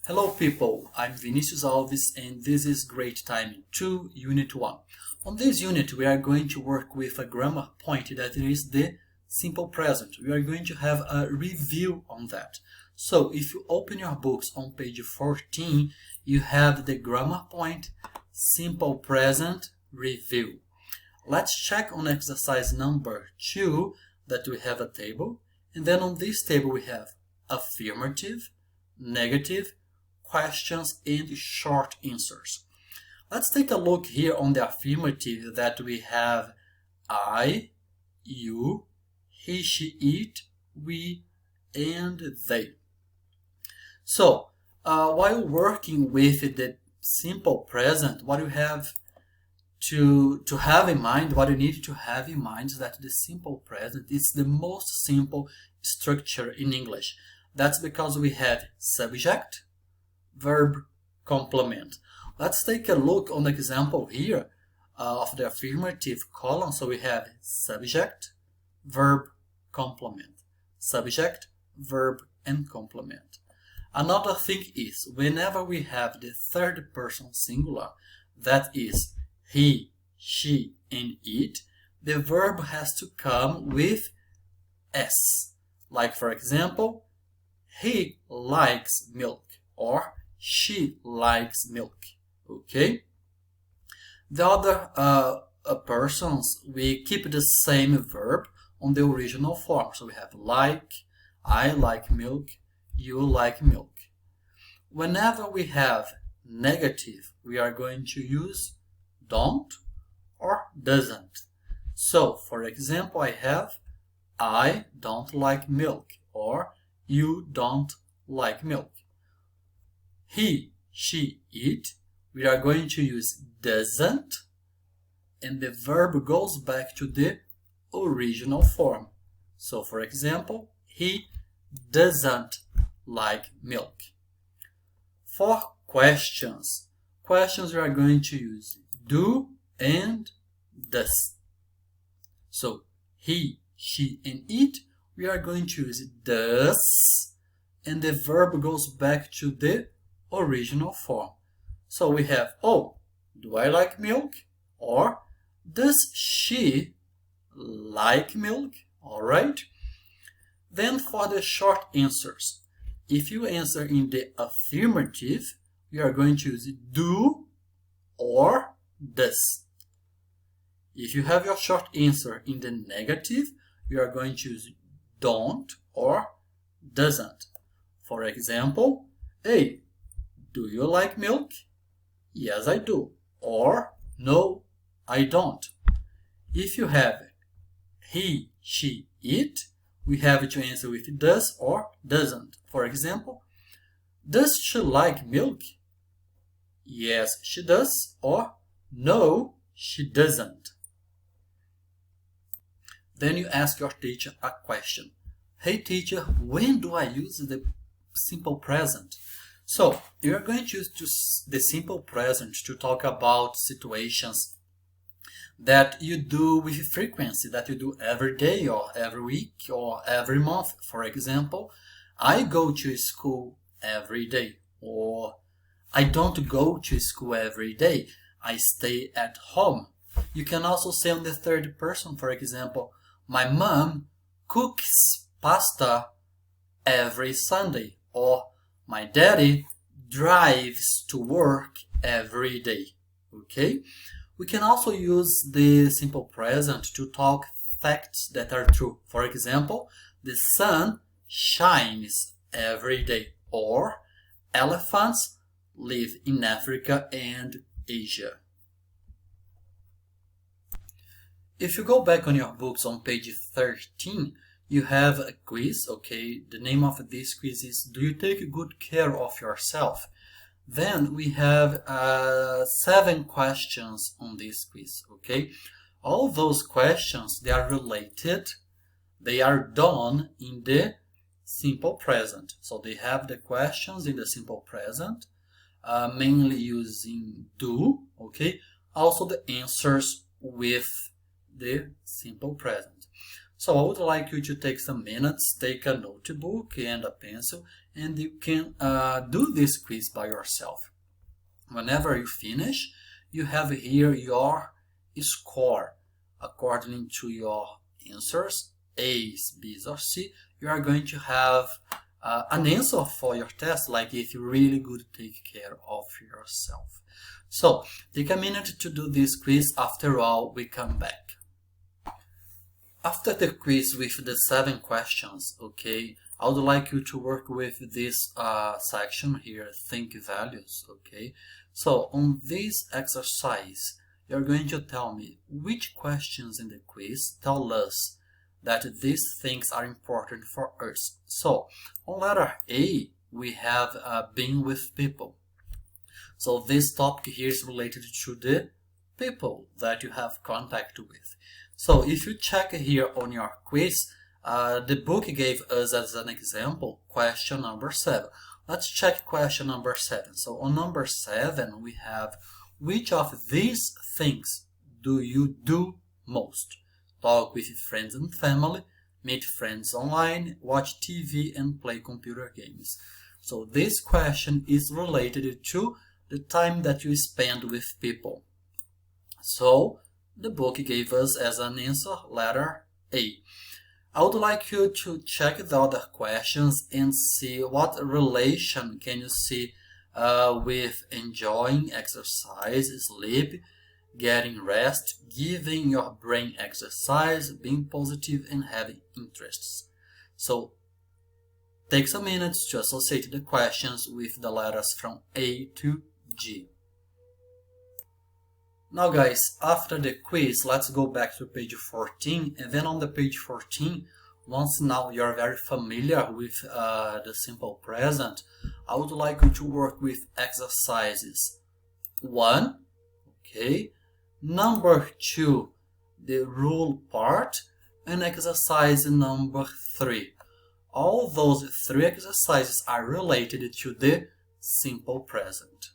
Hello people, I'm Vinicius Alves and this is GT2 U1 Unit 1. On this unit we are going to work with a grammar point that is the simple present. We are going to have a review on that. So if you open your books on page 14, you have the grammar point, simple present, review. Let's check on exercise number 2 that we have a table, and then on this table we have affirmative, negative, questions and short answers. Let's take a look here on the affirmative that we have I, you, he, she, it, we, and they. So, while working with the simple present, what you have to have in mind, what you need to have in mind is that the simple present is the most simple structure in English. That's because we have subject, verb, complement. Let's take a look on the example here of the affirmative column. So we have subject, verb, complement. Subject, verb, and complement. Another thing is, whenever we have the third person singular, that is he, she, and it, the verb has to come with S. Like for example, he likes milk, or she likes milk. Okay? The other persons, we keep the same verb on the original form. So we have like, I like milk, you like milk. Whenever we have negative, we are going to use don't or doesn't. So, for example, I have I don't like milk, or you don't like milk. He, she, it, we are going to use doesn't, and the verb goes back to the original form. So, for example, he doesn't like milk. For questions, we are going to use do and does. So, he, she, and it, we are going to use does, and the verb goes back to the original form. So we have, oh, do I like milk? Or does she like milk? Alright. Then for the short answers, if you answer in the affirmative, we are going to use do or does. If you have your short answer in the negative, you are going to use don't or doesn't. For example, hey, do you like milk? Yes, I do. Or no, I don't. If you have he, she, it, we have to answer with does or doesn't. For example, does she like milk? Yes, she does. Or no, she doesn't. Then you ask your teacher a question. Hey teacher, when do I use the simple present? So, you are going to use the simple present to talk about situations that you do with frequency, that you do every day or every week or every month. For example, I go to school every day, or I don't go to school every day, I stay at home. You can also say on the third person, for example, my mom cooks pasta every Sunday, or my daddy drives to work every day. Okay? We can also use the simple present to talk facts that are true. For example, the sun shines every day, or elephants live in Africa and Asia. If you go back on your books on page 13, you have a quiz, okay? The name of this quiz is, do you take good care of yourself? Then we have 7 questions on this quiz, okay? All those questions, they are related, they are done in the simple present. So they have the questions in the simple present, mainly using do, okay? Also the answers with the simple present. So I would like you to take some minutes, take a notebook and a pencil, and you can do this quiz by yourself. Whenever you finish, you have here your score. According to your answers, A's, B's, or C, you are going to have an answer for your test, like if you really good take care of yourself. So take a minute to do this quiz. After all, we come back. After the quiz with the 7 questions, okay, I would like you to work with this section here, think values, okay? So on this exercise, you're going to tell me which questions in the quiz tell us that these things are important for us. So on letter A, we have being with people. So this topic here is related to the people that you have contact with. So if you check here on your quiz, the book gave us as an example question number 7. Let's check question number 7. So on number 7, we have which of these things do you do most? Talk with friends and family, meet friends online, watch TV, and play computer games. So this question is related to the time that you spend with people. So the book gave us as an answer letter A. I would like you to check the other questions and see what relation can you see with enjoying exercise, sleep, getting rest, giving your brain exercise, being positive, and having interests. So take some minutes to associate the questions with the letters from A to G. Now guys, after the quiz, let's go back to page 14, and then on the page 14, once now you're very familiar with the simple present, I would like you to work with exercises 1, okay, number 2, the rule part, and exercise number 3. All those 3 exercises are related to the simple present.